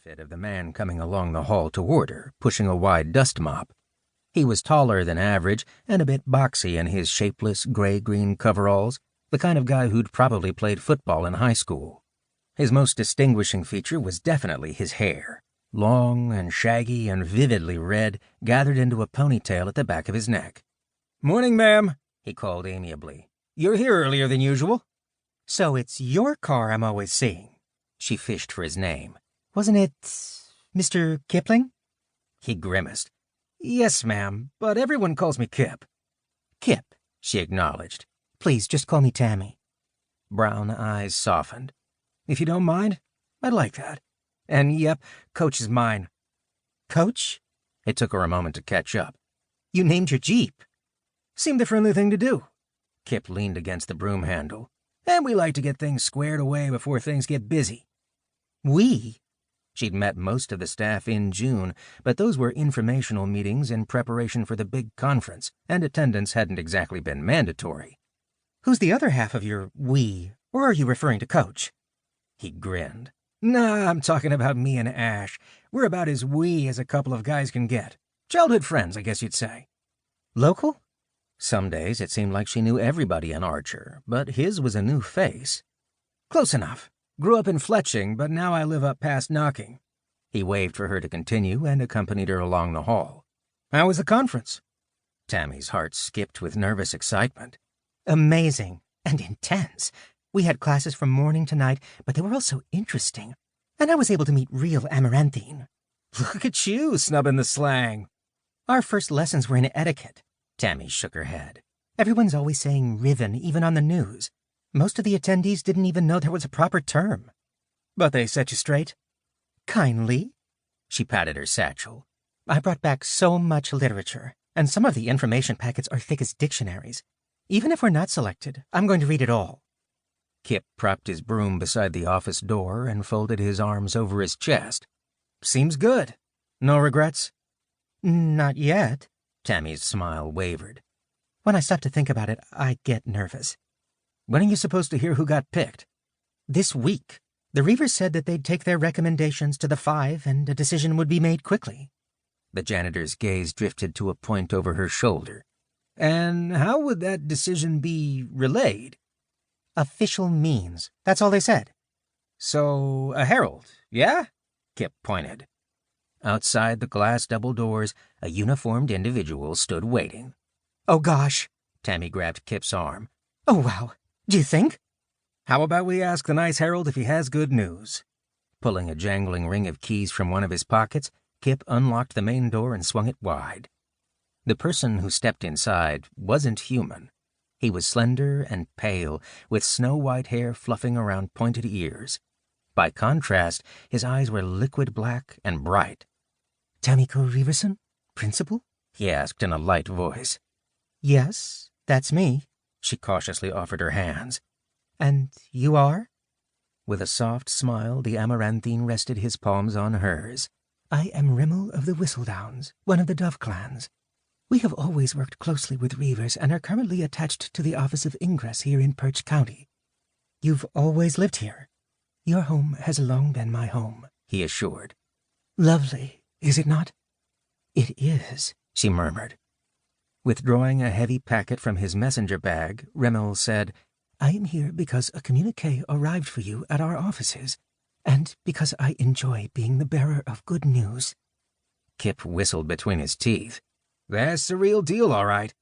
benefit of the man coming along the hall toward her, pushing a wide dust mop. He was taller than average and a bit boxy in his shapeless gray-green coveralls, the kind of guy who'd probably played football in high school. His most distinguishing feature was definitely his hair, long and shaggy and vividly red, gathered into a ponytail at the back of his neck. "Morning, ma'am," he called amiably. "You're here earlier than usual." "So it's your car I'm always seeing." She fished for his name. "Wasn't it Mr. Kipling?" He grimaced. "Yes, ma'am, but everyone calls me Kip." "Kip," she acknowledged. "Please, just call me Tami." Brown eyes softened. "If you don't mind, I'd like that. And yep, Coach is mine." "Coach?" It took her a moment to catch up. "You named your Jeep." "Seemed the friendly thing to do." Kip leaned against the broom handle. "And we like to get things squared away before things get busy." "We?" She'd met most of the staff in June, but those were informational meetings in preparation for the big conference, and attendance hadn't exactly been mandatory. "Who's the other half of your we, or are you referring to Coach?" He grinned. "Nah, I'm talking about me and Ash. We're about as we as a couple of guys can get. Childhood friends, I guess you'd say." "Local?" Some days it seemed like she knew everybody in Archer, but his was a new face. "Close enough. Grew up in Fletching, but now I live up past Knocking." He waved for her to continue and accompanied her along the hall. "How was the conference?" Tammy's heart skipped with nervous excitement. "Amazing and intense. We had classes from morning to night, but they were all so interesting. And I was able to meet real Amaranthine." "Look at you, snubbing the slang." "Our first lessons were in etiquette." Tami shook her head. "Everyone's always saying riven, even on the news. Most of the attendees didn't even know there was a proper term." "But they set you straight?" "Kindly." She patted her satchel. "I brought back so much literature, and some of the information packets are thick as dictionaries. Even if we're not selected, I'm going to read it all." Kip propped his broom beside the office door and folded his arms over his chest. "Seems good. No regrets?" "Not yet." Tammy's smile wavered. "When I stop to think about it, I get nervous." "When are you supposed to hear who got picked?" "This week. The Reavers said that they'd take their recommendations to the 5 and a decision would be made quickly." The janitor's gaze drifted to a point over her shoulder. "And how would that decision be relayed?" "Official means. That's all they said." "So, a herald, yeah?" Kip pointed. Outside the glass double doors, a uniformed individual stood waiting. "Oh, gosh." Tami grabbed Kip's arm. "Oh, wow. Do you think?" "How about we ask the nice herald if he has good news?" Pulling a jangling ring of keys from one of his pockets, Kip unlocked the main door and swung it wide. The person who stepped inside wasn't human. He was slender and pale, with snow-white hair fluffing around pointed ears. By contrast, his eyes were liquid black and bright. "Tamiko Reaverson, principal?" he asked in a light voice. "Yes, that's me." She cautiously offered her hands. "And you are?" With a soft smile, the Amaranthine rested his palms on hers. "I am Rimmel of the Whistledowns, one of the Dove clans. We have always worked closely with Reavers and are currently attached to the Office of Ingress here in Perch County." "You've always lived here?" "Your home has long been my home," he assured. "Lovely, is it not?" "It is," she murmured. Withdrawing a heavy packet from his messenger bag, Rimmel said, "I am here because a communique arrived for you at our offices, and because I enjoy being the bearer of good news." Kip whistled between his teeth. "That's the real deal, all right."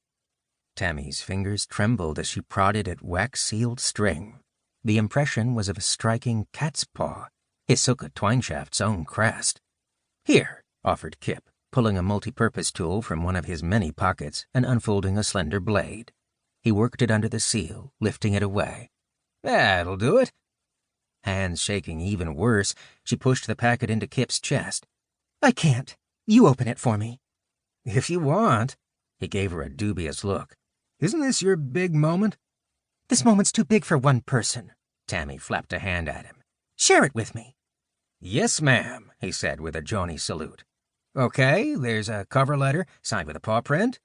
Tammy's fingers trembled as she prodded at wax-sealed string. The impression was of a striking cat's paw, Hisoka Twineshaft's own crest. "Here," offered Kip, pulling a multi-purpose tool from one of his many pockets and unfolding a slender blade. He worked it under the seal, lifting it away. "That'll do it." Hands shaking even worse, she pushed the packet into Kip's chest. "I can't. You open it for me." "If you want." He gave her a dubious look. "Isn't this your big moment?" "This moment's too big for one person." Tami flapped a hand at him. "Share it with me." "Yes, ma'am," he said with a jaunty salute. "Okay, there's a cover letter, signed with a paw print."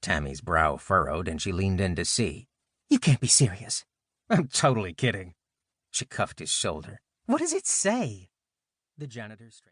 Tammy's brow furrowed and she leaned in to see. "You can't be serious." "I'm totally kidding." She cuffed his shoulder. "What does it say?" The janitor straightened.